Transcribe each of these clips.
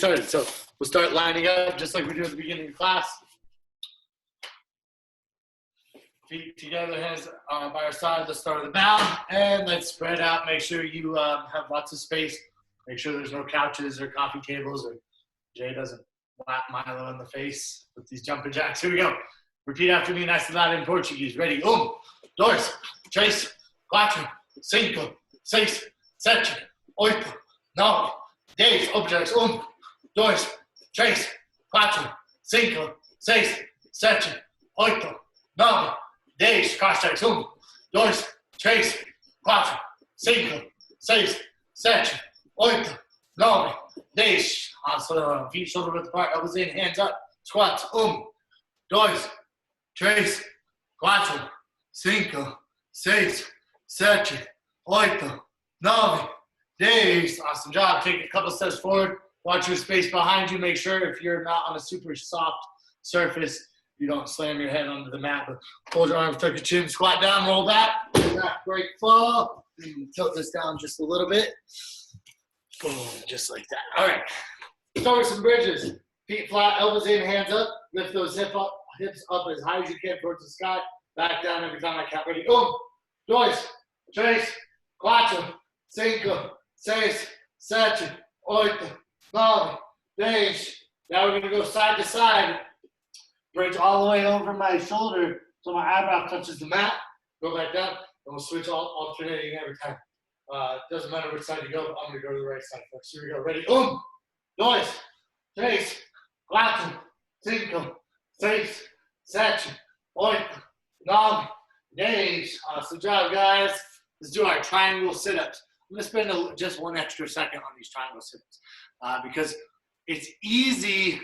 started. So we'll start lining up just like we do at the beginning of class. Feet together, hands by our side. Let's start with the bound, and let's spread out. Make sure you have lots of space. Make sure there's no couches or coffee tables, or Jay doesn't whack Milo in the face with these jumping jacks. Here we go. Repeat after me, nice and loud in Portuguese. Ready? 1, 2, 3, 4, 5, 6, 7, 8, 9, 10. Objects. 1, 2, 3, 4, 5, 6, 7, 8, 9, 10. Cross checks. 1, 2, 3, 4, 5, 6, 7, 8, 9, 10. So feet shoulder width apart, elbows in, hands up. Squats. 1, 2, 3, 4, 5, 6, 7, 8, 9, 10. Awesome job. Take a couple steps forward. Watch your space behind you. Make sure if you're not on a super soft surface, you don't slam your head onto the mat. But hold your arms, tuck your chin, squat down, roll back. Back break fall. Tilt this down just a little bit. Boom, just like that. All right. Start with some bridges. Feet flat, elbows in, hands up. Lift those hips up as high as you can towards the sky. Back down every time I count. Ready? 1, 2, 3, 4, 5, 6, 7, 8, 9, 10. Now we're going to go side to side. Bridge all the way over my shoulder so my eyebrow touches the mat. Go back down, and we'll switch alternating every time. Doesn't matter which side you go, but I'm going to go to the right side first. Here we go. Ready? 1, 2, 3, 4, 5, 6, 7, 8, 9, 10. Awesome job, guys. Let's do our triangle sit-ups. I'm going to spend just one extra second on these triangle sit-ups because it's easy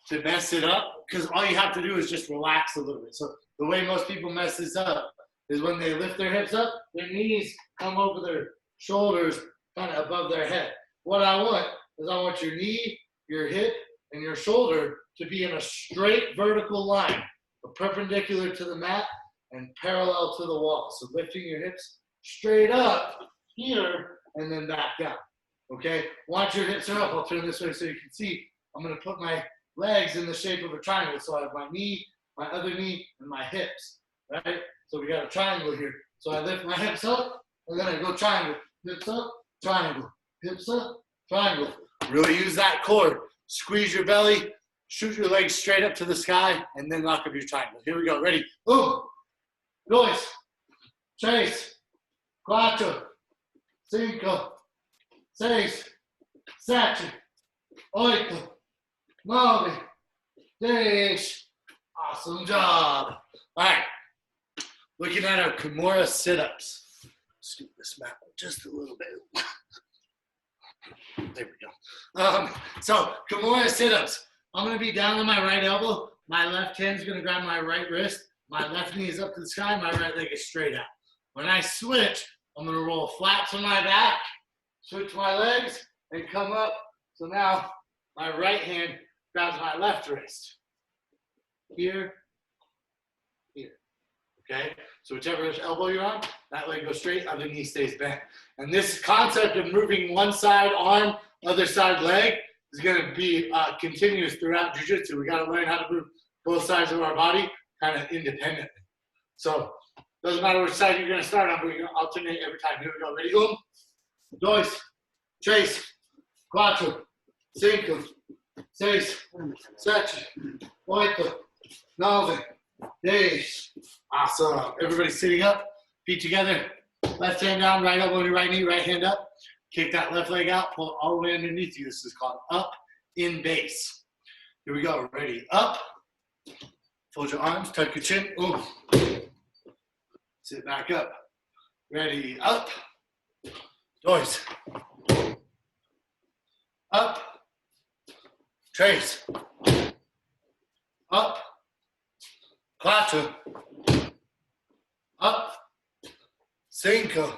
to mess it up because all you have to do is just relax a little bit. So the way most people mess this up is when they lift their hips up, their knees come over their shoulders kind of above their head. What I want your knee, your hip, and your shoulder to be in a straight vertical line, perpendicular to the mat and parallel to the wall. So lifting your hips straight up here and then back down. Okay? Once your hips are up, I'll turn this way so you can see. I'm going to put my legs in the shape of a triangle. So I have my knee, my other knee, and my hips. Right? So we got a triangle here. So I lift my hips up, and then I go triangle. Hips up, triangle. Hips up, triangle. Really use that core. Squeeze your belly, shoot your legs straight up to the sky, and then lock up your triangle. Here we go. Ready? 1, 2, 3, 4, 5, 6, 7, 8, 9, 10. Awesome job. All right. Looking at our Kimura sit-ups. Scoot this mat just a little bit. There we go. So Kimura sit-ups. I'm going to be down on my right elbow. My left hand's going to grab my right wrist. My left knee is up to the sky. My right leg is straight out. When I switch, I'm going to roll flat to my back, switch my legs, and come up. So now my right hand grabs my left wrist. Here, here. Okay? So whichever elbow you're on, that leg goes straight, other knee stays bent. And this concept of moving one side arm, other side leg is going to be continuous throughout jiu-jitsu. We got to learn how to move both sides of our body kind of independently. So doesn't matter which side you're going to start on, but we're going to alternate every time. Here we go. Ready? 1, 2, 3, 4, 5, 6, 7, 8, 9, 10. Awesome. Everybody sitting up, feet together, left hand down, right elbow on your right knee, right hand up. Kick that left leg out, pull it all the way underneath you. This is called up in base. Here we go. Ready? Up. Fold your arms, tuck your chin. Ooh. Sit back up. Ready? Up. Doors. Up. Trace. Up. 4. Up. 5.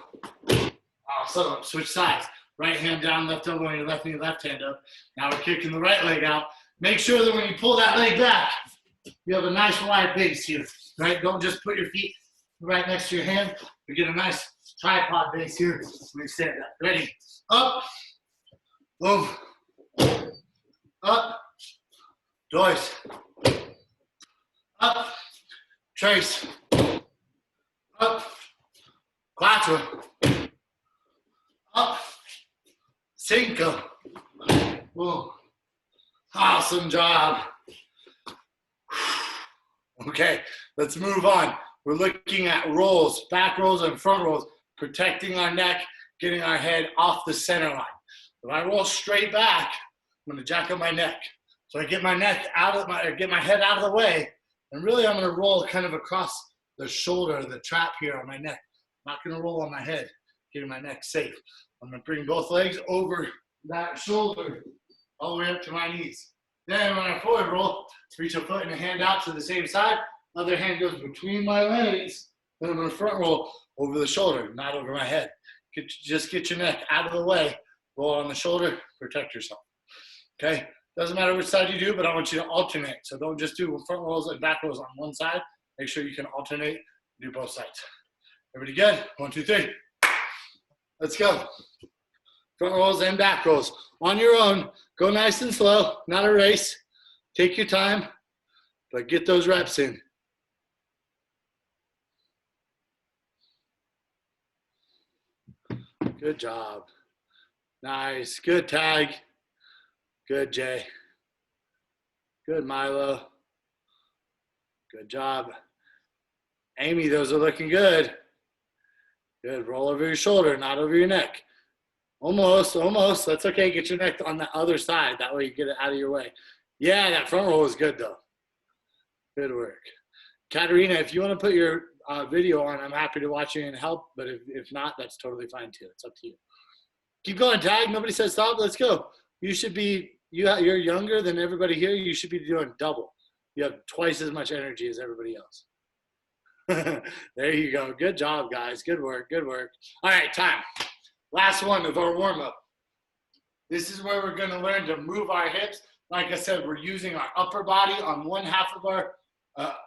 Awesome. Switch sides. Right hand down, left elbow on your left knee, left hand up. Now we're kicking the right leg out. Make sure that when you pull that leg back, you have a nice wide base here. Right? Don't just put your feet right next to your hand. We get a nice tripod base here. We stand up. Ready? Up. Boom. up, dois, up, tres, up, cuatro, up, cinco. Whoa. Awesome job. Okay, let's move on. We're looking at rolls, back rolls and front rolls, protecting our neck, getting our head off the center line. If I roll straight back, I'm gonna jack up my neck. So I get my neck out of get my head out of the way, and really I'm gonna roll kind of across the shoulder, the trap here on my neck. I'm not gonna roll on my head, getting my neck safe. I'm gonna bring both legs over that shoulder, all the way up to my knees. Then when I forward roll, reach a foot and a hand out to the same side. Other hand goes between my legs. Then I'm going to front roll over the shoulder, not over my head. Just get your neck out of the way. Roll on the shoulder. Protect yourself. Okay? Doesn't matter which side you do, but I want you to alternate. So don't just do front rolls and back rolls on one side. Make sure you can alternate. Do both sides. Everybody good? 1, 2, 3. Let's go. Front rolls and back rolls. On your own. Go nice and slow. Not a race. Take your time, but get those reps in. Good job. Nice. Good tag. Good, Jay. Good, Milo. Good job. Amy, those are looking good. Good. Roll over your shoulder, not over your neck. Almost, almost. That's okay. Get your neck on the other side. That way you get it out of your way. Yeah, that front roll is good, though. Good work. Katerina, if you want to put your video on, I'm happy to watch you and help. But if not, that's totally fine, too. It's up to you. Keep going, tag. Nobody says stop. Let's go. You should be, you're younger than everybody here. You should be doing double. You have twice as much energy as everybody else. There you go. Good job, guys. Good work. Good work. All right, time. Last one of our warm-up. This is where we're going to learn to move our hips. Like I said, we're using our upper body on one half of our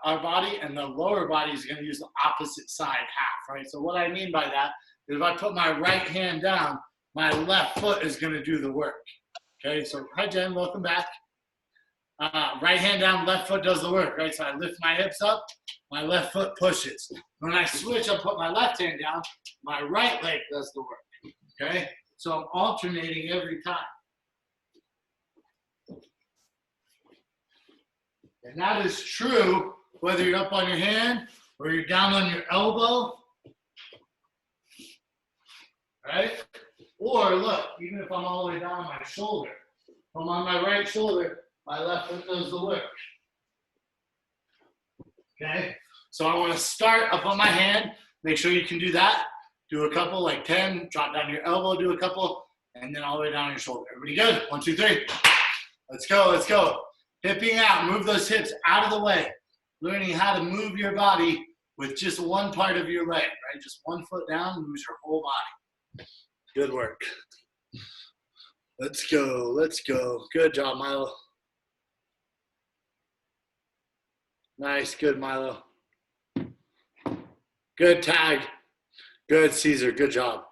body, and the lower body is going to use the opposite side half, right? So what I mean by that is if I put my right hand down, my left foot is going to do the work. Okay, so hi, Jen. Welcome back. Right hand down, left foot does the work, right? So I lift my hips up, my left foot pushes. When I switch, I put my left hand down, my right leg does the work. Okay, so I'm alternating every time. And that is true whether you're up on your hand or you're down on your elbow, right? Or look, even if I'm all the way down on my shoulder, if I'm on my right shoulder, my left foot does the work. Okay, so I want to start up on my hand. Make sure you can do that. Do a couple, like 10, drop down your elbow, do a couple, and then all the way down your shoulder. Everybody good? 1, 2, 3. Let's go, let's go. Hipping out, move those hips out of the way. Learning how to move your body with just one part of your leg, right? Just one foot down, moves your whole body. Good work. Let's go, let's go. Good job, Milo. Nice, good, Milo. Good tag. Good, Caesar. Good job.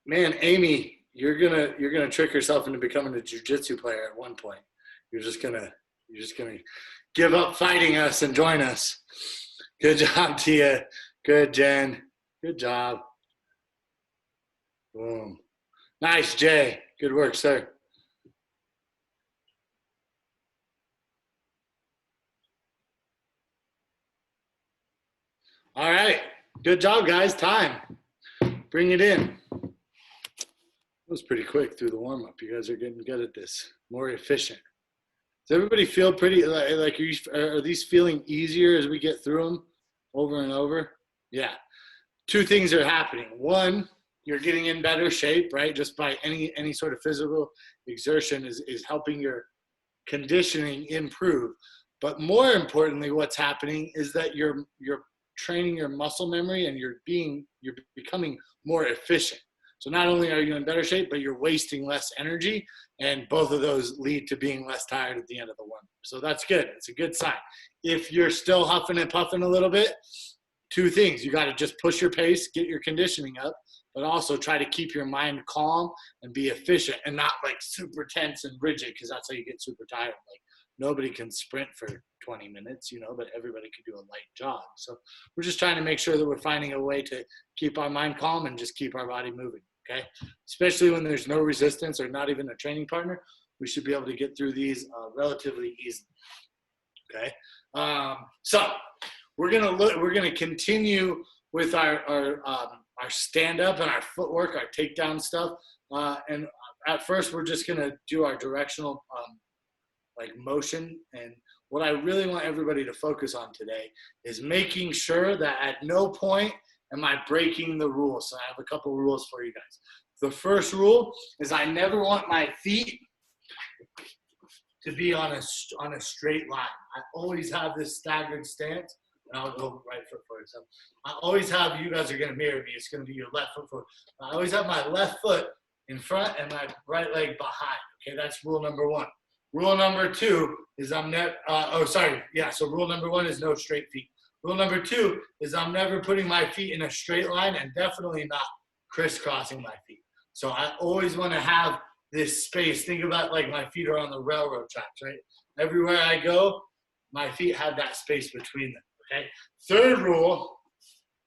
Man, Amy, you're gonna trick yourself into becoming a jiu-jitsu player at one point. You're just gonna give up fighting us and join us. Good job, Tia. Good, Jen. Good job. Boom. Nice, Jay. Good work, sir. All right. Good job, guys. Time. Bring it in. It was pretty quick through the warm-up. You guys are getting good at this. More efficient. Does everybody feel pretty, like are these feeling easier as we get through them over and over? Yeah. 2 things are happening. One, you're getting in better shape, right? Just by any sort of physical exertion is helping your conditioning improve. But more importantly, what's happening is that you're training your muscle memory and you're becoming more efficient. So not only are you in better shape, but you're wasting less energy, and both of those lead to being less tired at the end of the warm-up. So that's good. It's a good sign. If you're still huffing and puffing a little bit, 2 things. You got to just push your pace, get your conditioning up. but also try to keep your mind calm and be efficient and not like super tense and rigid, because that's how you get super tired. Like nobody can sprint for 20 minutes, you know, but everybody can do a light jog. So we're just trying to make sure that we're finding a way to keep our mind calm and just keep our body moving, okay? Especially when there's no resistance or not even a training partner, we should be able to get through these relatively easily, okay? So we're gonna continue with our stand up and our footwork, our takedown stuff. And at first, we're just gonna do our directional like motion. And what I really want everybody to focus on today is making sure that at no point am I breaking the rules. So I have a couple rules for you guys. The first rule is I never want my feet to be on a straight line. I always have this staggered stance, and I'll go right foot forward. So I always have, you guys are gonna mirror me, it's gonna be your left foot forward. I always have my left foot in front and my right leg behind. Okay, that's rule number one. Rule number two is so rule number one is no straight feet. Rule number two is I'm never putting my feet in a straight line and definitely not crisscrossing my feet. So I always want to have this space. Think about like my feet are on the railroad tracks, right? Everywhere I go, my feet have that space between them, okay? Third rule,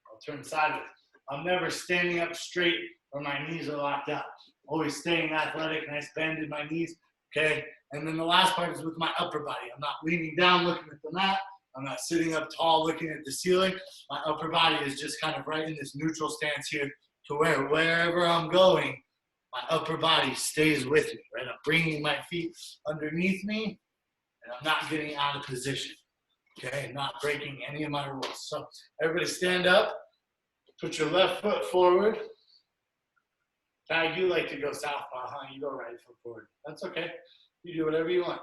I'll turn sideways. I'm never standing up straight or my knees are locked out. Always staying athletic, nice bend in my knees, okay? And then the last part is with my upper body. I'm not leaning down looking at the mat. I'm not sitting up tall looking at the ceiling. My upper body is just kind of right in this neutral stance here to where wherever I'm going, my upper body stays with me, right? I'm bringing my feet underneath me and I'm not getting out of position, okay? Not breaking any of my rules. So everybody stand up, put your left foot forward. Tag, you like to go southpaw, huh? You go right foot forward. That's okay. You do whatever you want.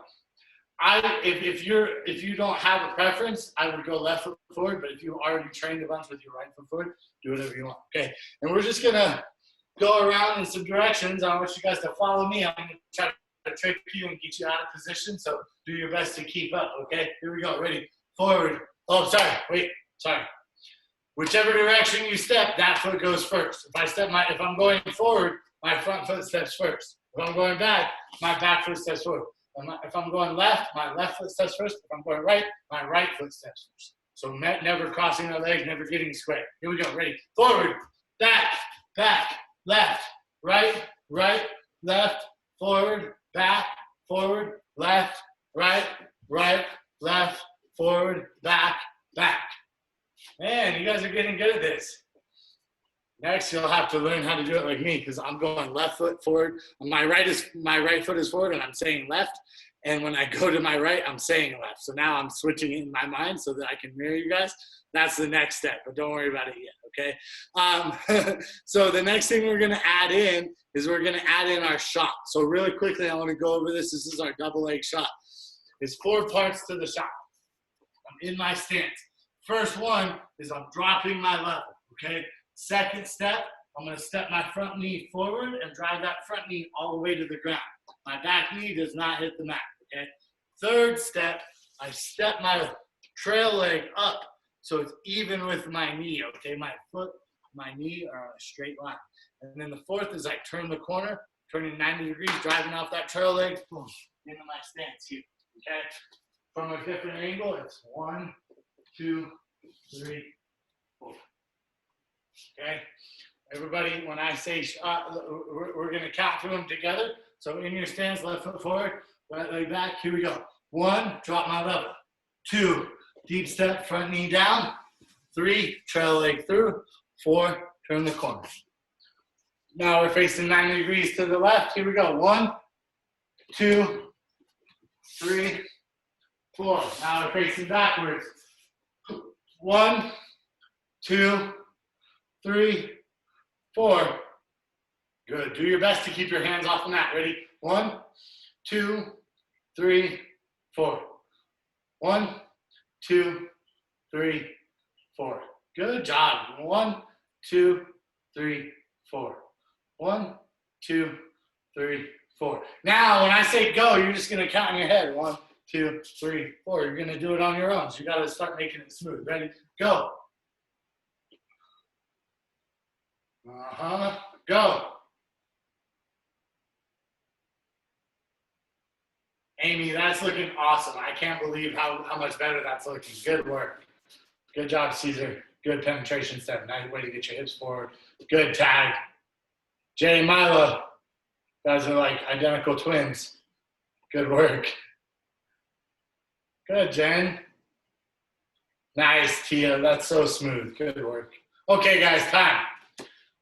If you don't have a preference, I would go left foot forward, but if you already trained a bunch with your right foot forward, do whatever you want. Okay. And we're just gonna go around in some directions. I want you guys to follow me. I'm gonna try to trick you and get you out of position. So do your best to keep up. Okay. Here we go. Ready? Forward. Oh, sorry. Wait. Sorry. Whichever direction you step, that foot goes first. If I'm going forward, my front foot steps first. If I'm going back, my back foot steps forward. If I'm going left, my left foot steps first. If I'm going right, my right foot steps first. So never crossing our legs, never getting square. Here we go. Ready? Forward, back, back, left, right, right, left, forward, back, forward, left, right, right, left, forward, back, back. Man, you guys are getting good at this. Next, you'll have to learn how to do it like me, because I'm going left foot forward. My right foot is forward, and I'm saying left. And when I go to my right, I'm saying left. So now I'm switching it in my mind so that I can mirror you guys. That's the next step, but don't worry about it yet, okay? So the next thing we're going to add in is we're going to add in our shot. So really quickly, I want to go over this. This is our double leg shot. There's 4 parts to the shot. I'm in my stance. First one is I'm dropping my level, okay? Second step, I'm going to step my front knee forward and drive that front knee all the way to the ground. My back knee does not hit the mat, okay? Third step, I step my trail leg up so it's even with my knee, okay? My foot, my knee are on a straight line. And then the fourth is I turn the corner, turning 90 degrees, driving off that trail leg, boom, into my stance here, okay? From a different angle, it's 1, 2, 3, 4. Okay, everybody, when I say shot, we're going to count through them together. So in your stance, left foot forward, right leg back. Here we go. 1, drop my level. 2, deep step, front knee down. 3, trail leg through. 4, turn the corner. Now we're facing 90 degrees to the left. Here we go. 1, 2, 3, 4. Now we're facing backwards. 1, 2, 3, 4. Good. Do your best to keep your hands off the mat. Ready? 1, 2, 3, 4. 1, 2, 3, 4. Good job. 1, 2, 3, 4. 1, 2, 3, 4. Now, when I say go, you're just going to count in your head. 1, 2, 3, 4. You're going to do it on your own. So you got to start making it smooth. Ready? Go. Go. Amy, that's looking awesome. I can't believe how much better that's looking. Good work. Good job, Caesar. Good penetration step. Nice way to get your hips forward. Good tag. Jay and Milo. Guys are like identical twins. Good work. Good, Jen. Nice, Tia. That's so smooth. Good work. Okay, guys, time.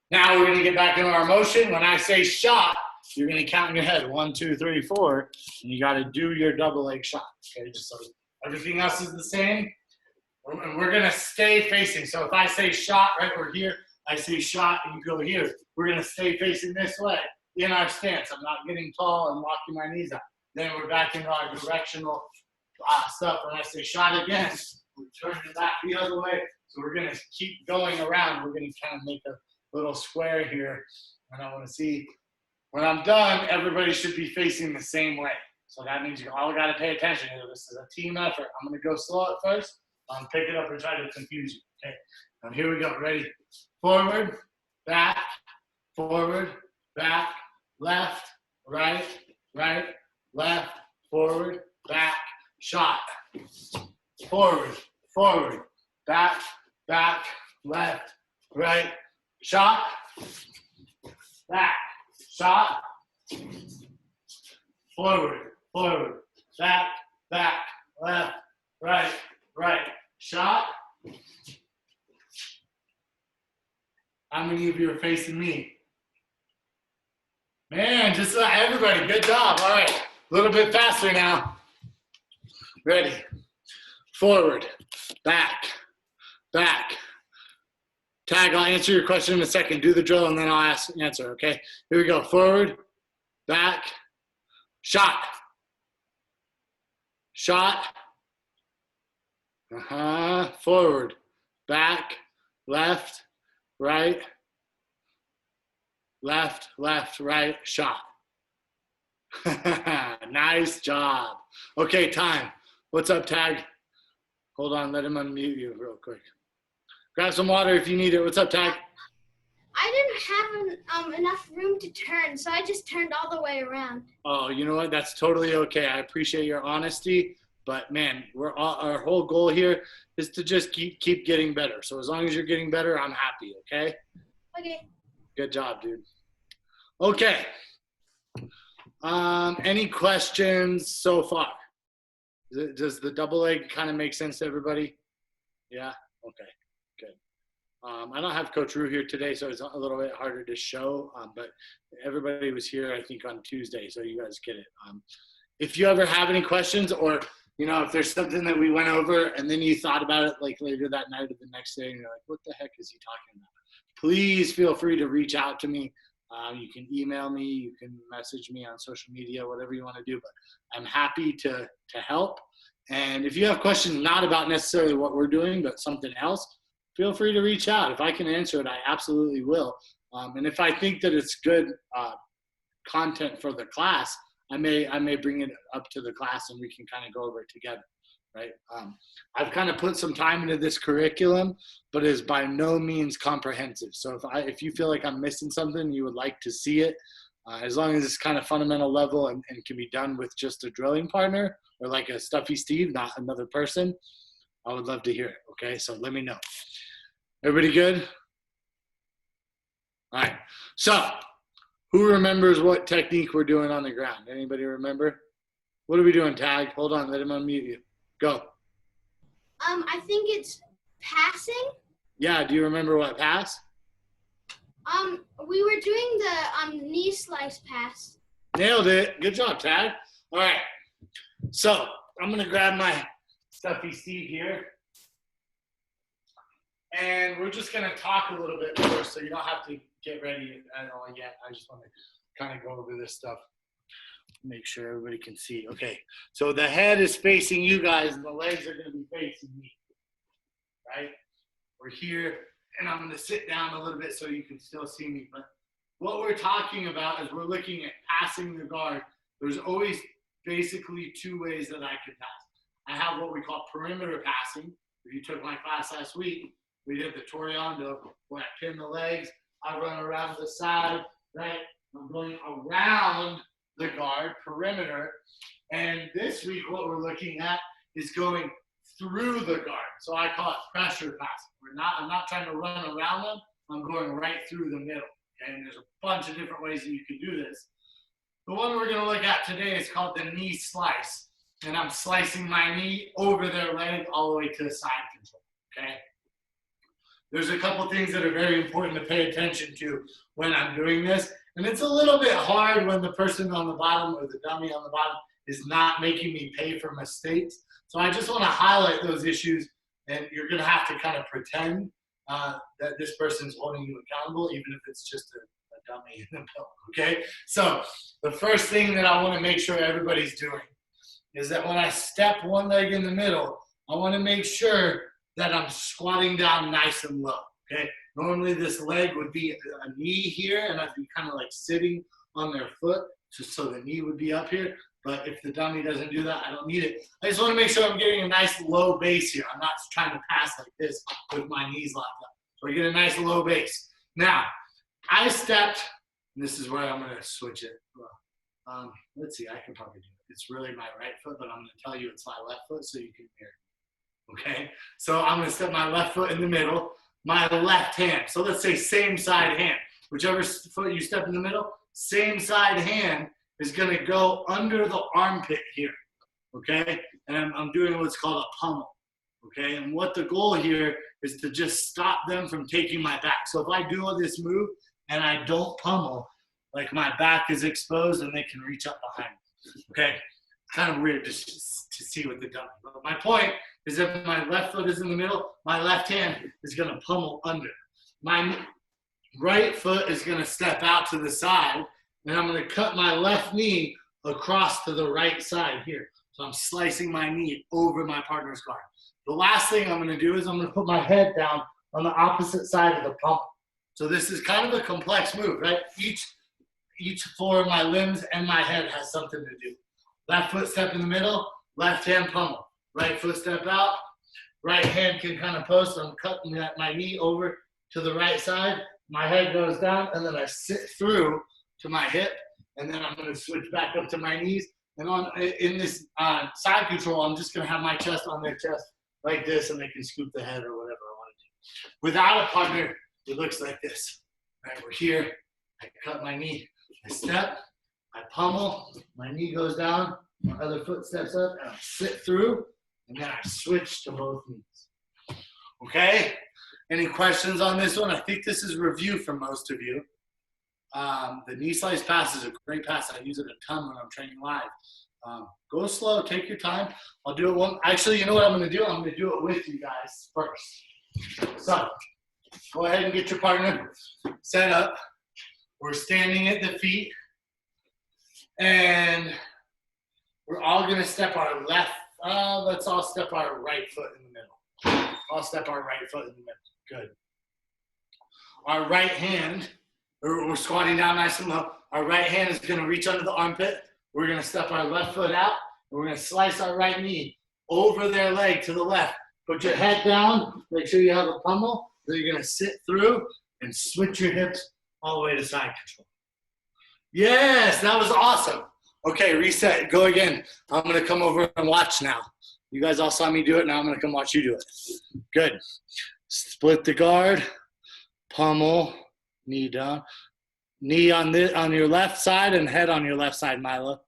Now we're going to get back into our motion. When I say shot, you're going to count in your head. 1, 2, 3, 4. And you got to do your double leg shot. Okay, just so everything else is the same. And we're going to stay facing. So if I say shot, right, we're here. I say shot, and you go here. We're going to stay facing this way in our stance. I'm not getting tall and locking my knees out. Then we're back into our directional stuff. When I say shot again, we turn it back the other way. So we're going to keep going around. We're going to kind of make a little square here. And I want to see, when I'm done, everybody should be facing the same way. So that means you all got to pay attention here. This is a team effort. I'm going to go slow at first. Pick it up and try to confuse you. Okay. Now here we go. Ready? Forward, back, left, right, left, forward, back, shot. Forward, back, left, right, shot, back, shot, forward, back, left, right, shot. How many of you are facing me? Man, just everybody, good job. All right, a little bit faster now. Ready? Forward, back. Tag, I'll answer your question in a second. Do the drill and then I'll answer, okay? Here we go. Forward, back, shot. Forward, back, left, right, shot. Nice job. Okay, time. What's up, Tag? Hold on, let him unmute you real quick. Grab some water if you need it. What's up, Tag? I didn't have enough room to turn, so I just turned all the way around. Oh, you know what? That's totally okay. I appreciate your honesty, but man, our whole goal here is to just keep getting better. So as long as you're getting better, I'm happy, okay? Okay. Good job, dude. Okay. Any questions so far? Does the double leg kind of make sense to everybody? Yeah? Okay, good. I don't have Coach Rue here today, so it's a little bit harder to show, but everybody was here, I think, on Tuesday, so you guys get it. If you ever have any questions, or, if there's something that we went over and then you thought about it like later that night or the next day, and you're like, what the heck is he talking about? Please feel free to reach out to me. You can email me, you can message me on social media, whatever you want to do, but I'm happy to help. And if you have questions not about necessarily what we're doing, but something else, feel free to reach out. If I can answer it, I absolutely will. And if I think that it's good content for the class, I may bring it up to the class and we can kind of go over it together. Right? I've kind of put some time into this curriculum, but it is by no means comprehensive. So if you feel like I'm missing something, you would like to see it, as long as it's kind of fundamental level and can be done with just a drilling partner or like a Stuffy Steve, not another person, I would love to hear it. Okay, so let me know. Everybody good? All right. So who remembers what technique we're doing on the ground? Anybody remember? What are we doing, Tag? Hold on, let him unmute you. Go. I think it's passing. Yeah, do you remember what pass? We were doing the knee slice pass. Nailed it. Good job, Tag. All right. So I'm gonna grab my Stuffy Steve here. And we're just gonna talk a little bit first, so you don't have to get ready at all yet. I just want to kind of go over this stuff. Make sure everybody can see. Okay, so the head is facing you guys and the legs are going to be facing me, right? We're here, and I'm going to sit down a little bit so you can still see me. But what we're talking about is we're looking at passing the guard. There's always basically two ways that I can pass. I have what we call perimeter passing. If you took my class last week, we did the Toriando, where I pin the legs, I run around the side, right? I'm going around the guard perimeter. And this week, what we're looking at is going through the guard. So I call it pressure passing. I'm not trying to run around them. I'm going right through the middle. Okay? And there's a bunch of different ways that you can do this. The one we're going to look at today is called the knee slice. And I'm slicing my knee over their leg all the way to the side control. Okay? There's a couple things that are very important to pay attention to when I'm doing this. And it's a little bit hard when the person on the bottom or the dummy on the bottom is not making me pay for mistakes. So I just want to highlight those issues, and you're going to have to kind of pretend that this person's holding you accountable, even if it's just a dummy in the middle, okay? So the first thing that I want to make sure everybody's doing is that when I step one leg in the middle, I want to make sure that I'm squatting down nice and low, okay? Normally this leg would be a knee here, and I'd be kind of like sitting on their foot, just so the knee would be up here. But if the dummy doesn't do that, I don't need it. I just want to make sure I'm getting a nice low base here. I'm not trying to pass like this with my knees locked up. So I get a nice low base. Now, I stepped, and this is where I'm going to switch it. Let's see, I can probably do it. It's really my right foot, but I'm going to tell you it's my left foot so you can hear it. Okay? So I'm going to step my left foot in the middle, my left hand. So let's say same side hand. Whichever foot you step in the middle, same side hand is going to go under the armpit here, okay? And I'm doing what's called a pummel, okay? And what the goal here is to just stop them from taking my back. So if I do this move and I don't pummel, like my back is exposed and they can reach up behind me, okay? Kind of weird to see with the dummy. But my point is that my left foot is in the middle, my left hand is going to pummel under. My right foot is going to step out to the side, and I'm going to cut my left knee across to the right side here. So I'm slicing my knee over my partner's guard. The last thing I'm going to do is I'm going to put my head down on the opposite side of the pummel. So this is kind of a complex move, right? Each four of my limbs and my head has something to do. Left foot step in the middle, left hand pummel. Right foot step out, right hand can kind of post. I'm cutting my knee over to the right side. My head goes down, and then I sit through to my hip, and then I'm going to switch back up to my knees. And in this side control, I'm just going to have my chest on their chest like this, and they can scoop the head or whatever I want to do. Without a partner, it looks like this. All right, we're here. I cut my knee. I step. I pummel. My knee goes down. My other foot steps up, and I sit through, and then I switch to both knees. Okay? Any questions on this one? I think this is review for most of you. The knee slice pass is a great pass. I use it a ton when I'm training live. Go slow, take your time. I'll do it one. Actually, you know what I'm going to do? I'm going to do it with you guys first. So, go ahead and get your partner set up. We're standing at the feet, and we're all going to step our left. Let's all step our right foot in the middle. I'll step our right foot in the middle. Good. Our right hand. We're squatting down nice and low. Our right hand is going to reach under the armpit. We're going to step our left foot out. And we're going to slice our right knee over their leg to the left. Put your head down. Make sure you have a pummel. Then you're going to sit through and switch your hips all the way to side control. Yes, that was awesome. Okay, reset. Go again. I'm going to come over and watch now. You guys all saw me do it. Now I'm going to come watch you do it. Good. Split the guard. Pummel. Knee down. Knee on your left side and head on your left side, Milo.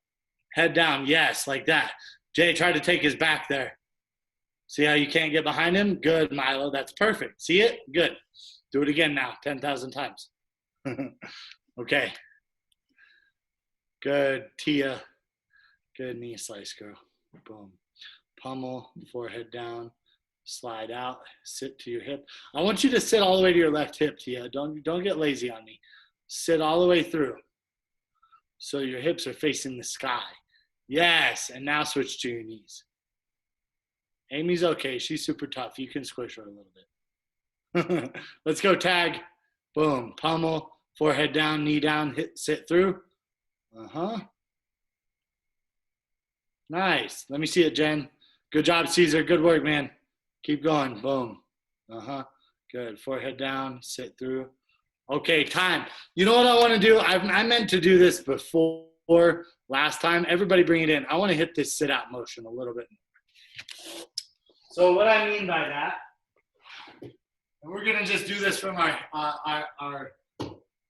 Head down. Yes, like that. Jay, try to take his back there. See how you can't get behind him? Good, Milo. That's perfect. See it? Good. Do it again now, 10,000 times. Okay. Good, Tia. Good knee slice, girl. Boom. Pummel, forehead down. Slide out, sit to your hip. I want you to sit all the way to your left hip, Tia. Don't get lazy on me. Sit all the way through. So your hips are facing the sky. Yes, and now switch to your knees. Amy's okay. She's super tough. You can squish her a little bit. Let's go, tag. Boom. Pummel, forehead down, knee down, sit through. Nice. Let me see it, Jen. Good job, Caesar. Good work, man. Keep going. Boom. Good. Forehead down. Sit through. Okay, time. You know what I want to do? I meant to do this before last time. Everybody bring it in. I want to hit this sit-out motion a little bit. So what I mean by that, and we're going to just do this from our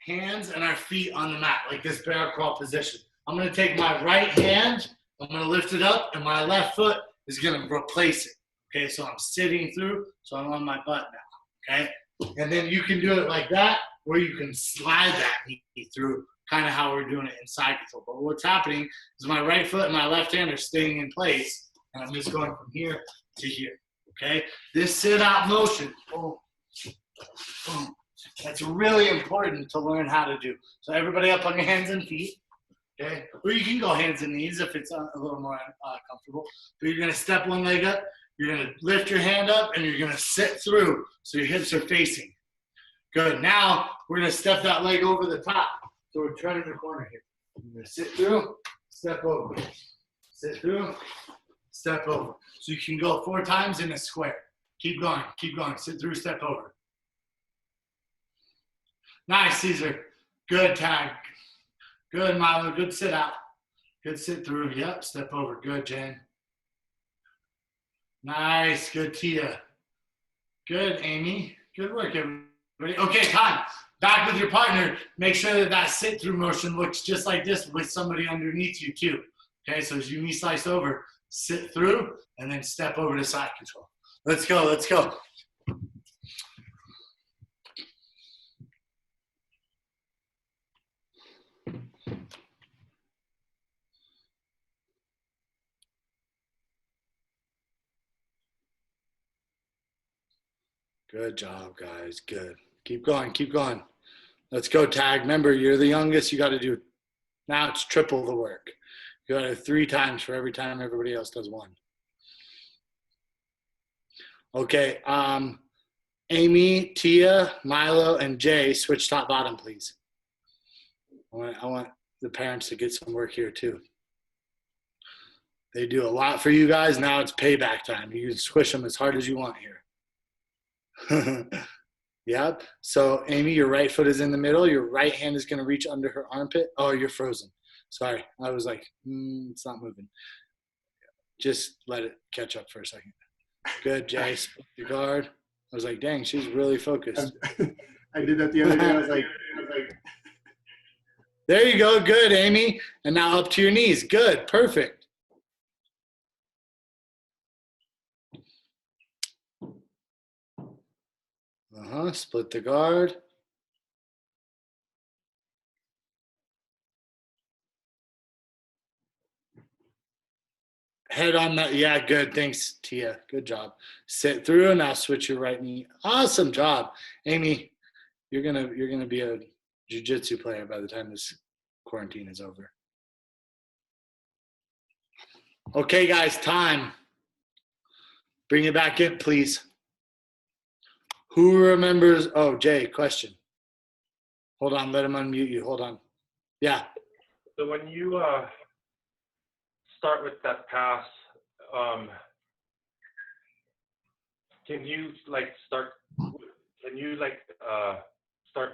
hands and our feet on the mat, like this bear crawl position. I'm going to take my right hand, I'm going to lift it up, and my left foot is going to replace it. Okay, so I'm sitting through, so I'm on my butt now. Okay, and then you can do it like that, or you can slide that knee through, kind of how we're doing it in side control. But what's happening is my right foot and my left hand are staying in place, and I'm just going from here to here. Okay, this sit-out motion, boom, boom, that's really important to learn how to do. So everybody up on your hands and feet. Okay, or you can go hands and knees if it's a little more comfortable. But you're going to step one leg up, you're going to lift your hand up, and you're going to sit through so your hips are facing. Good. Now we're going to step that leg over the top. So we're turning the corner here. You're going to sit through, step over. Sit through, step over. So you can go 4 times in a square. Keep going, keep going. Sit through, step over. Nice, Caesar. Good tag. Good, Milo. Good sit out. Good sit through. Yep, step over. Good, Jen. Nice. Good, Tia. Good, Amy. Good work, everybody. Okay, time. Back with your partner. Make sure that that sit-through motion looks just like this with somebody underneath you, too. Okay, so as you knee slice over, sit through, and then step over to side control. Let's go. Let's go. Good job, guys. Good. Keep going. Keep going. Let's go, tag. Remember, you're the youngest. You got to do, now it's triple the work. You got to do 3 times for every time everybody else does 1. Okay. Amy, Tia, Milo, and Jay, switch top bottom, please. I want the parents to get some work here, too. They do a lot for you guys. Now it's payback time. You can squish them as hard as you want here. Yep. So Amy, your right foot is in the middle. Your right hand is going to reach under her armpit. Oh, you're frozen. Sorry. I was like, it's not moving. Just let it catch up for a second. Good, Jay. Split your guard. I was like, dang, she's really focused. I did that the other day. I was like, there you go. Good, Amy. And now up to your knees. Good. Perfect. Split the guard. Head on that. Yeah, good. Thanks, Tia. Good job. Sit through. Now switch your right knee. Awesome job. Amy, you're gonna be a jiu-jitsu player by the time this quarantine is over. Okay, guys, time. Bring it back in, please. Who remembers? Oh, Jay, question. Hold on, let him unmute you. Hold on. Yeah. So when you start with that pass, can you start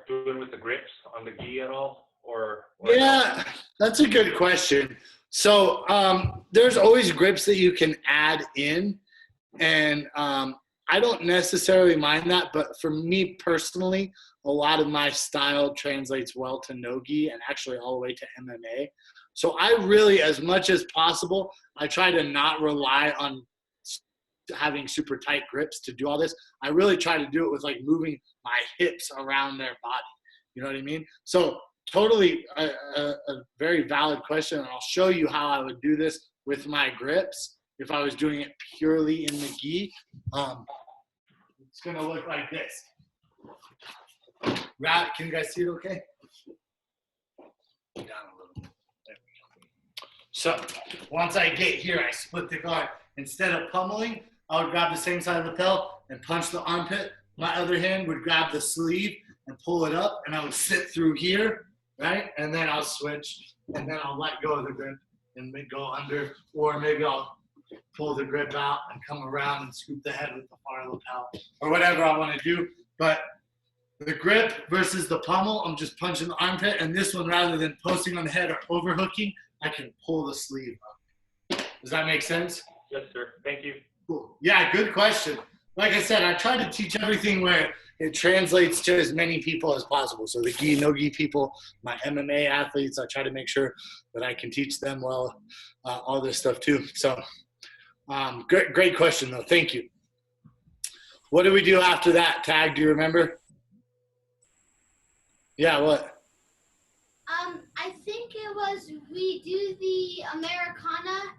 doing with the grips on the gi at all? Or yeah, that's a good question. So there's always grips that you can add in, and I don't necessarily mind that, but for me personally, a lot of my style translates well to no-gi and actually all the way to MMA. So I really, as much as possible, I try to not rely on having super tight grips to do all this. I really try to do it with like moving my hips around their body. You know what I mean? So totally a very valid question, and I'll show you how I would do this with my grips if I was doing it purely in the gi. It's going to look like this. Can you guys see it okay? Down a little bit. There we go. So once I get here, I split the guard. Instead of pummeling, I would grab the same side of the lapel and punch the armpit. My other hand would grab the sleeve and pull it up, and I would sit through here, right? And then I'll switch, and then I'll let go of the grip and go under, or maybe I'll pull the grip out and come around and scoop the head with the far lapel, or whatever I want to do. But The grip versus the pummel, I'm just punching the armpit. And this one, rather than posting on the head or overhooking, I can pull the sleeve up. Does that make sense? Yes, sir. Thank you. Cool. Yeah, good question. Like I said, I try to teach everything where it translates to as many people as possible. So the gi, no gi people, my MMA athletes, I try to make sure that I can teach them well, all this stuff too. So great question though. Thank you. What do we do after that, Tag? Do you remember? Yeah, what? I think it was we do the Americana.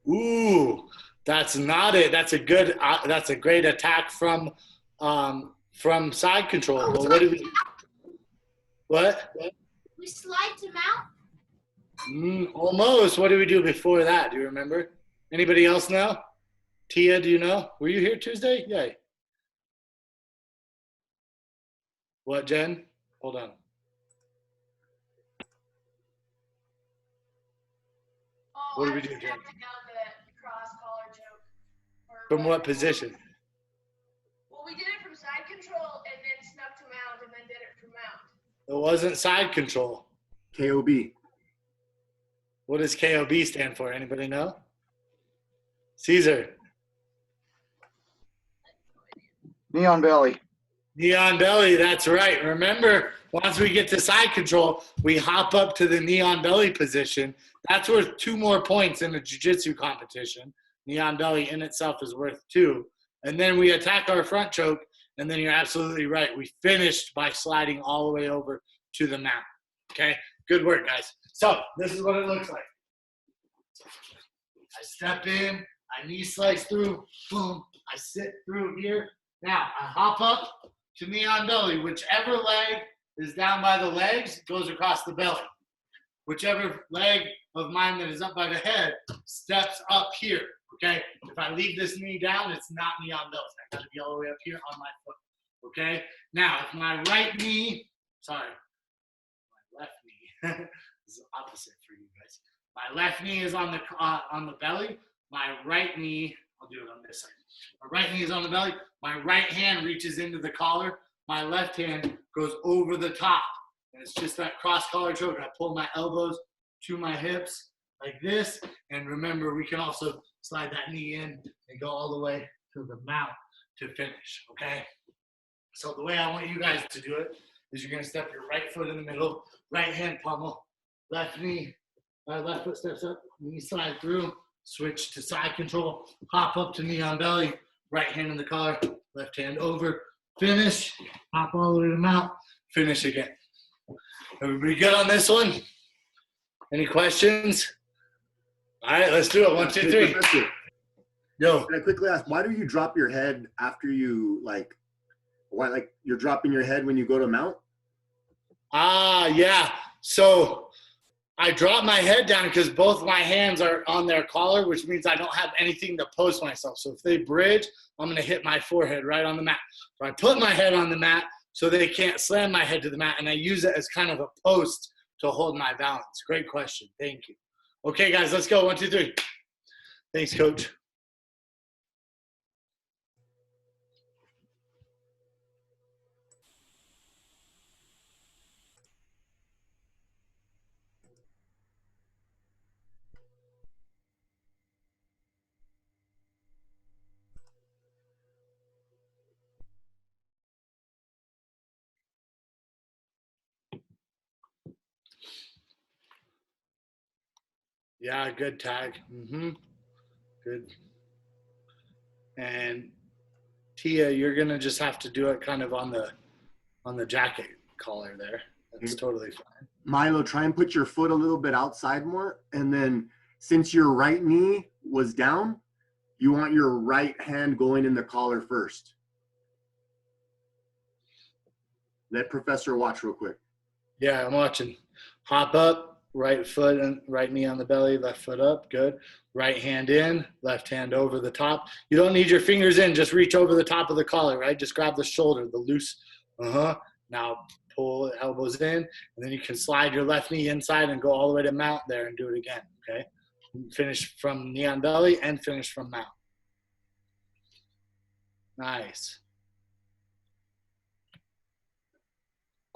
Ooh, that's not it. That's a good. That's a great attack from side control. Well, what do we? What? We slide to mount. Almost. What do we do before that? Do you remember? Anybody else know? Tia, do you know? Were you here Tuesday? Yay. What, Jen? Hold on. What do we do, Jen? From what position? Well, we did it from side control and then snuck to mount and then did it from mount. It wasn't side control. KOB. What does KOB stand for? Anybody know? Caesar. Knee on belly. Knee on belly, that's right. Remember, once we get to side control, we hop up to the knee on belly position. That's worth 2 more points in a jiu-jitsu competition. Knee on belly in itself is worth 2. And then we attack our front choke, and then you're absolutely right. We finished by sliding all the way over to the mat. Okay? Good work, guys. So this is what it looks like. I step in, I knee slice through, boom. I sit through here. Now, I hop up to knee on belly. Whichever leg is down by the legs goes across the belly. Whichever leg of mine that is up by the head steps up here, okay? If I leave this knee down, it's not knee on belly. I gotta be all the way up here on my foot, okay? Now, if my right knee, sorry, my left knee, this is opposite for you guys. My left knee is on the belly. My right knee, I'll do it on this side. My right knee is on the belly. My right hand reaches into the collar. My left hand goes over the top. And it's just that cross collar choke. I pull my elbows to my hips like this. And remember, we can also slide that knee in and go all the way to the mount to finish, okay? So the way I want you guys to do it is you're gonna step your right foot in the middle, right hand pummel, left knee, left foot steps up, knee slide through, switch to side control, hop up to knee on belly, right hand in the collar, left hand over, finish, hop all the way to the mount, finish again. Everybody good on this one? Any questions? All right, let's do it. 1, 2, 3. Professor, Yo. can I quickly ask, why do you drop your head after you, why you're dropping your head when you go to mount? Yeah. So I drop my head down because both my hands are on their collar, which means I don't have anything to post myself. So if they bridge, I'm going to hit my forehead right on the mat. So I put my head on the mat so they can't slam my head to the mat, and I use it as kind of a post to hold my balance. Great question. Thank you. Okay, guys, let's go. 1, 2, 3. Thanks, Coach. Yeah, good tag. Good. And Tia, you're gonna just have to do it kind of on the jacket collar there. That's totally fine. Milo, try and put your foot a little bit outside more. And then since your right knee was down, you want your right hand going in the collar first. Let Professor watch real quick. Yeah, I'm watching. Hop up, right foot and right knee on the belly, left foot up. Good. Right hand in, left hand over the top. You don't need your fingers in. Just reach over the top of the collar, right? Just grab the shoulder, the loose. Now pull the elbows in, and then you can slide your left knee inside and go all the way to mount there and do it again, okay? Finish from knee on belly and finish from mount. Nice.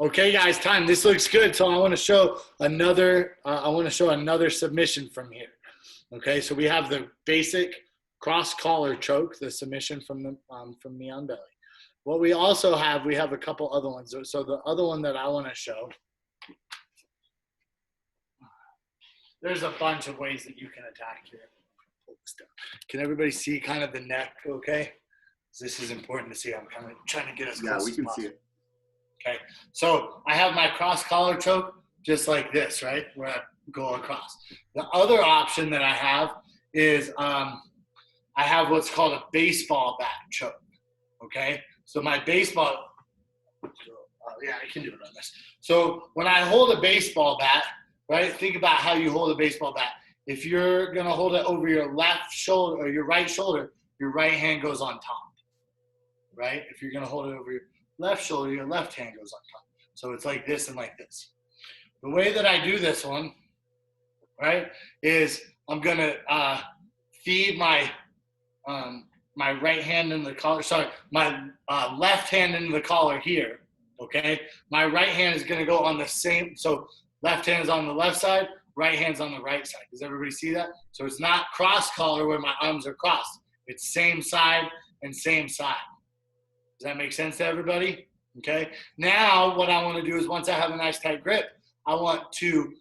Okay, guys, time. This looks good. So I want to show another. Another submission from here. Okay, so we have the basic cross collar choke, the submission from knee on belly. What we also have, we have a couple other ones. So the other one that I want to show. There's a bunch of ways that you can attack here. Can everybody see kind of the neck? Okay, this is important to see. I'm kind of trying to get as close as possible. Yeah, we can see it. Okay, so I have my cross collar choke just like this, right, where I go across. The other option that I have is I have what's called a baseball bat choke. Okay, so my baseball, yeah, I can do it on this. So when I hold a baseball bat, right, think about how you hold a baseball bat. If you're gonna hold it over your left shoulder or your right shoulder, your right hand goes on top, right? If you're gonna hold it over your left shoulder, your left hand goes on top. So it's like this and like this. The way that I do this one, right, is I'm gonna feed my my right hand in the collar. Sorry, my left hand into the collar here. Okay, my right hand is gonna go on the same. So left hand is on the left side, right hand's on the right side. Does everybody see that? So it's not cross collar where my arms are crossed. It's same side and same side. Does that make sense to everybody? Okay. Now what I want to do is once I have a nice tight grip, I want to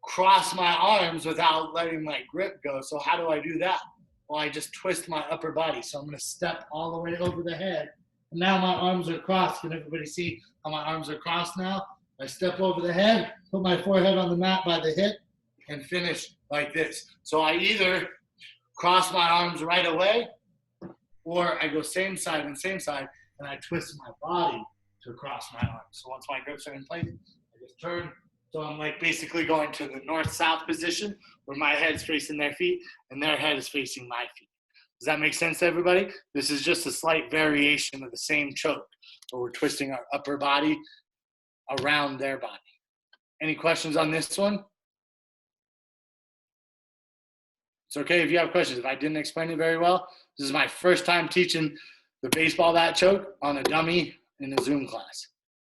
cross my arms without letting my grip go. So how do I do that? Well, I just twist my upper body. So I'm going to step all the way over the head. And now my arms are crossed. Can everybody see how my arms are crossed now? I step over the head, put my forehead on the mat by the hip, and finish like this. So I either cross my arms right away, or I go same side, and I twist my body to cross my arms. So once my grips are in place, I just turn. So I'm like basically going to the north-south position where my head's facing their feet and their head is facing my feet. Does that make sense to everybody? This is just a slight variation of the same choke, where we're twisting our upper body around their body. Any questions on this one? It's okay if you have questions. If I didn't explain it very well, this is my first time teaching the baseball bat choke on a dummy in a Zoom class.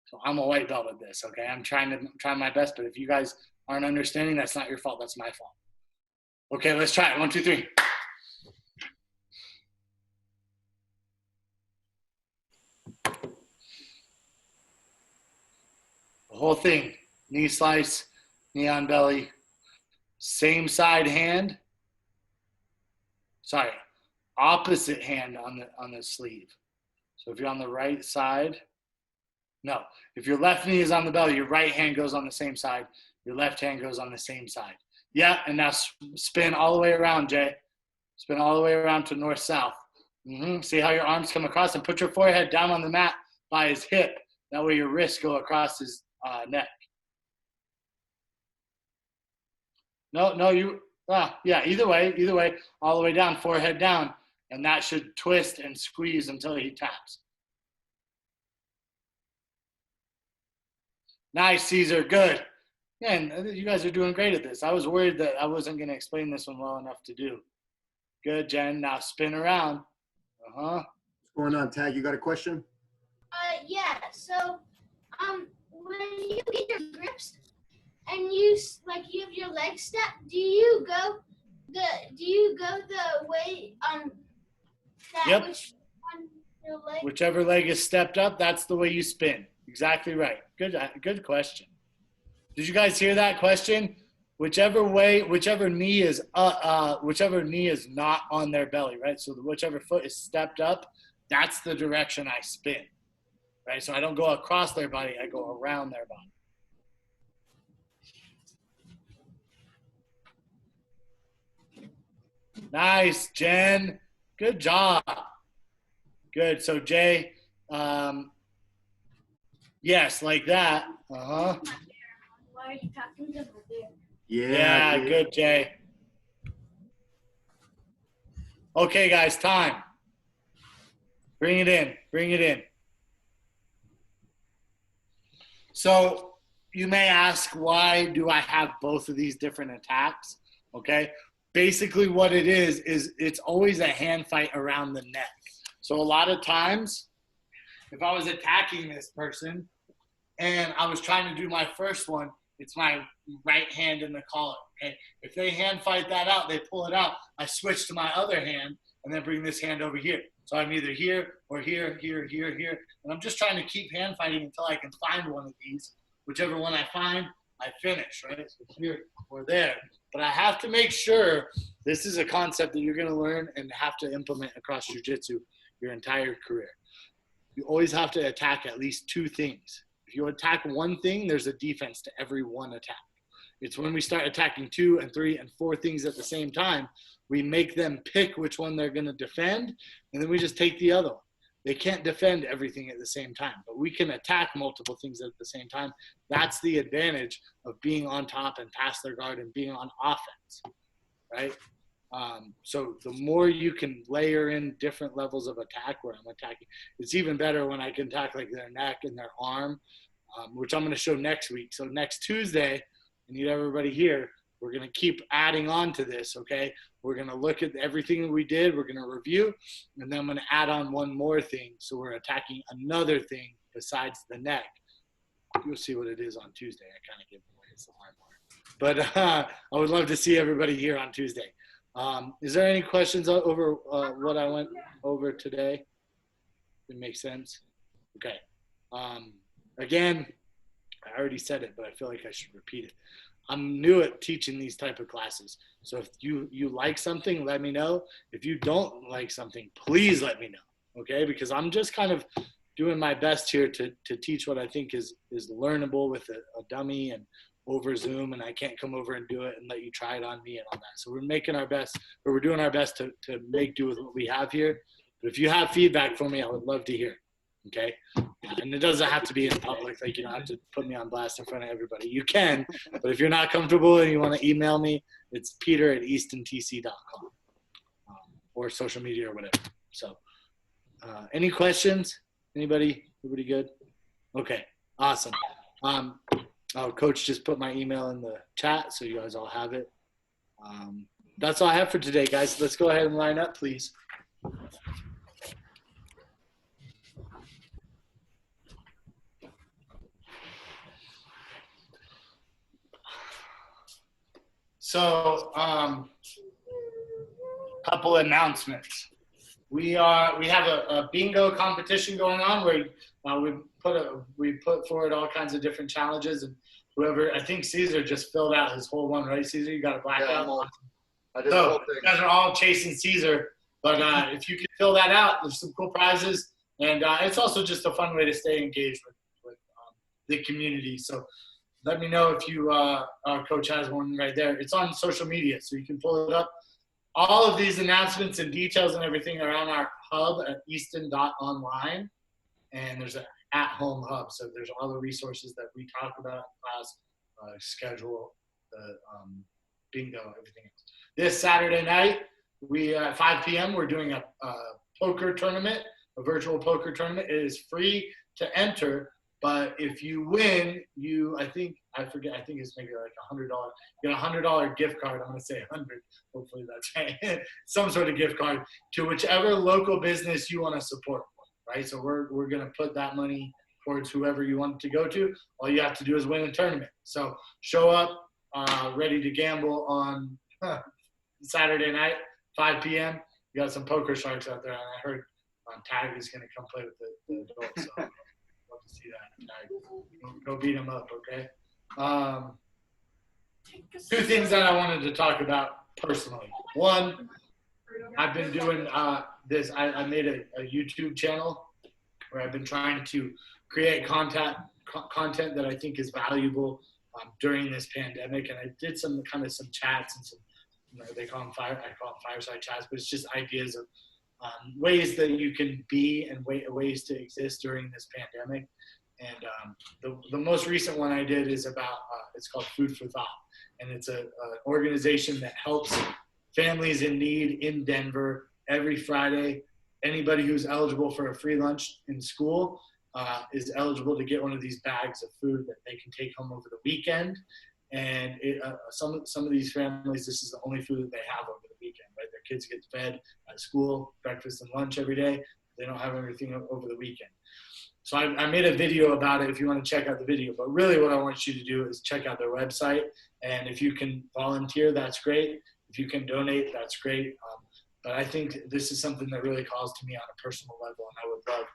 So I'm a white belt at this, okay? I'm trying my best, but if you guys aren't understanding, that's not your fault, that's my fault. Okay, let's try it. 1, 2, 3. The whole thing, knee slice, knee on belly, same side hand. Sorry, opposite hand on the sleeve. So if you're on the right side, no. If your left knee is on the belly, your right hand goes on the same side. Your left hand goes on the same side. Yeah, and now spin all the way around, Jay. Spin all the way around to north-south. See how your arms come across, and put your forehead down on the mat by his hip. That way your wrists go across his neck. No, yeah, either way, all the way down, forehead down, and that should twist and squeeze until he taps. Nice, Caesar, good. Man, you guys are doing great at this. I was worried that I wasn't going to explain this one well enough to do. Good, Jen. Now spin around. What's going on, Tag? You got a question? Yeah. So, when you get your grips and you have your leg step, do you go the way that Yep. which one your leg? Whichever leg is stepped up, that's the way you spin. Exactly right. Good question. Did you guys hear that question? Whichever knee is not on their belly, right? So whichever foot is stepped up, that's the direction I spin, right? So I don't go across their body, I go around their body. Nice, Jen. Good job. Good. So Jay, yes, like that. Why are you talking to me there? Yeah, good, Jay. Okay, guys, time. Bring it in. So you may ask, why do I have both of these different attacks? Okay. Basically what it is it's always a hand fight around the neck. So a lot of times, if I was attacking this person and I was trying to do my first one. It's my right hand in the collar. Okay, if they hand fight that out, they pull it out. I switch to my other hand and then bring this hand over here. So I'm either here or here, here, here, here, and I'm just trying to keep hand fighting until I can find one of these. Whichever one I find, I finish, right? So here or there. But I have to make sure this is a concept that you're going to learn and have to implement across jiu-jitsu your entire career. You always have to attack at least two things. If you attack one thing, there's a defense to every one attack. It's when we start attacking 2 and 3 and 4 things at the same time, we make them pick which one they're going to defend, and then we just take the other one. They can't defend everything at the same time, but we can attack multiple things at the same time. That's the advantage of being on top and past their guard and being on offense, right? So the more you can layer in different levels of attack where I'm attacking, it's even better when I can attack like their neck and their arm, which I'm going to show next week. So next Tuesday, I need everybody here. We're going to keep adding on to this, okay? We're going to look at everything that we did. We're going to review, and then I'm going to add on one more thing. So we're attacking another thing besides the neck. You'll see what it is on Tuesday. I kind of give away some more. But I would love to see everybody here on Tuesday. Is there any questions over what I went over today? It makes sense? Okay. Again, I already said it, but I feel like I should repeat it. I'm new at teaching these type of classes. So if you like something, let me know. If you don't like something, please let me know, okay? Because I'm just kind of doing my best here to teach what I think is learnable with a dummy and over Zoom, and I can't come over and do it and let you try it on me and all that. So we're making our best, or we're doing our best to make do with what we have here. But if you have feedback for me, I would love to hear, okay? And it doesn't have to be in public. Like, you don't have to put me on blast in front of everybody. You can, but if you're not comfortable and you want to email me, it's peter@eastontc.com or social media or whatever. So any questions? Anybody good? Okay, awesome. Coach just put my email in the chat, so you guys all have it. That's all I have for today, guys. Let's go ahead and line up, please. So, couple announcements. We have a bingo competition going on where we put forward all kinds of different challenges, and whoever, I think Caesar just filled out his whole one, right? Caesar, you got a blackout. Yeah, I did the So whole thing. you guys are all chasing Caesar, but if you can fill that out, there's some cool prizes, and it's also just a fun way to stay engaged with the community. So let me know if our coach has one right there. It's on social media, so you can pull it up. All of these announcements and details and everything are on our hub at Easton.Online, and there's an at-home hub. So there's all the resources that we talk about in class, schedule, the bingo, everything else. This Saturday night, at 5 p.m., we're doing a poker tournament, a virtual poker tournament. It is free to enter. But if you win, I think it's maybe like $100. You get a $100 gift card. I'm going to say 100. Hopefully that's right. Some sort of gift card to whichever local business you want to support, right? So we're going to put that money towards whoever you want it to go to. All you have to do is win a tournament. So show up ready to gamble on Saturday night, 5 p.m. We got some poker sharks out there, and I heard Tag is going to come play with the adults. So to see that. Go beat them up, okay? Two things that I wanted to talk about personally. One, I've been doing this. I made a YouTube channel where I've been trying to create content that I think is valuable during this pandemic, and I did some chats and some, I call them fireside chats, but it's just ideas of ways that you can be and ways to exist during this pandemic. And the most recent one I did is about, it's called Food for Thought. And it's an organization that helps families in need in Denver every Friday. Anybody who's eligible for a free lunch in school is eligible to get one of these bags of food that they can take home over the weekend. And some of these families, this is the only food that they have over the weekend, right? Their kids get fed at school, breakfast and lunch every day. They don't have everything over the weekend. So I made a video about it if you want to check out the video. But really what I want you to do is check out their website. And if you can volunteer, that's great. If you can donate, that's great. But I think this is something that really calls to me on a personal level, and I would love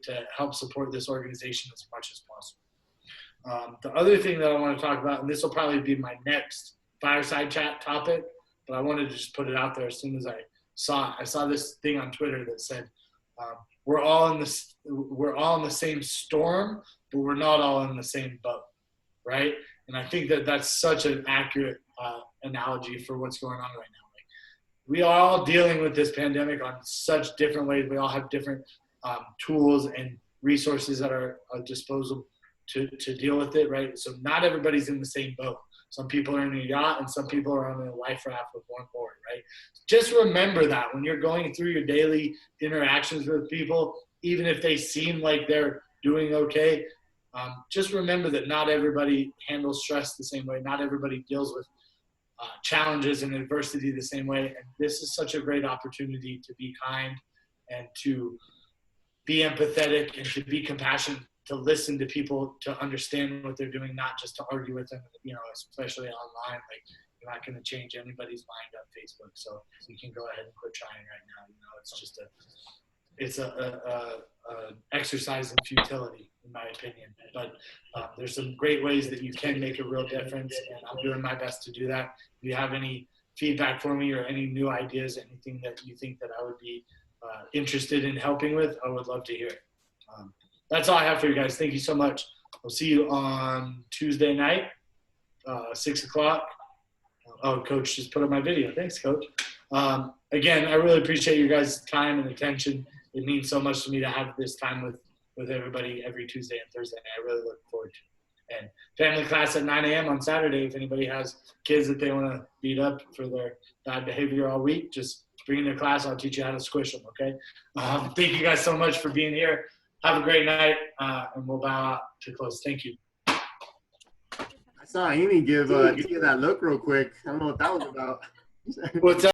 to help support this organization as much as possible. The other thing that I want to talk about, and this will probably be my next fireside chat topic, but I wanted to just put it out there as soon as I saw this thing on Twitter that said, we're all in the same storm, but we're not all in the same boat, right? And I think that that's such an accurate analogy for what's going on right now. We are all dealing with this pandemic on such different ways. We all have different tools and resources at our disposal to deal with it, right? So not everybody's in the same boat. Some people are in a yacht and some people are on a life raft with one board, right? Just remember that when you're going through your daily interactions with people, even if they seem like they're doing okay, just remember that not everybody handles stress the same way. Not everybody deals with challenges and adversity the same way. And this is such a great opportunity to be kind and to be empathetic and to be compassionate, to listen to people, to understand what they're doing, not just to argue with them, especially online. Like, you're not going to change anybody's mind on Facebook. So you can go ahead and quit trying right now. It's just a exercise in futility, in my opinion. But there's some great ways that you can make a real difference, and I'm doing my best to do that. If you have any feedback for me or any new ideas, anything that you think that I would be interested in helping with, I would love to hear it. That's all I have for you guys. Thank you so much. I'll see you on Tuesday night, 6 o'clock. Oh, Coach just put up my video. Thanks, Coach. Again, I really appreciate you guys' time and attention. It means so much to me to have this time with everybody every Tuesday and Thursday. I really look forward to it. And family class at 9 a.m. on Saturday. If anybody has kids that they want to beat up for their bad behavior all week, just bring them to class. I'll teach you how to squish them, okay? Thank you guys so much for being here. Have a great night, and we'll bow out to close. Thank you. I saw Amy give Tia that look real quick. I don't know what that was about. What's up?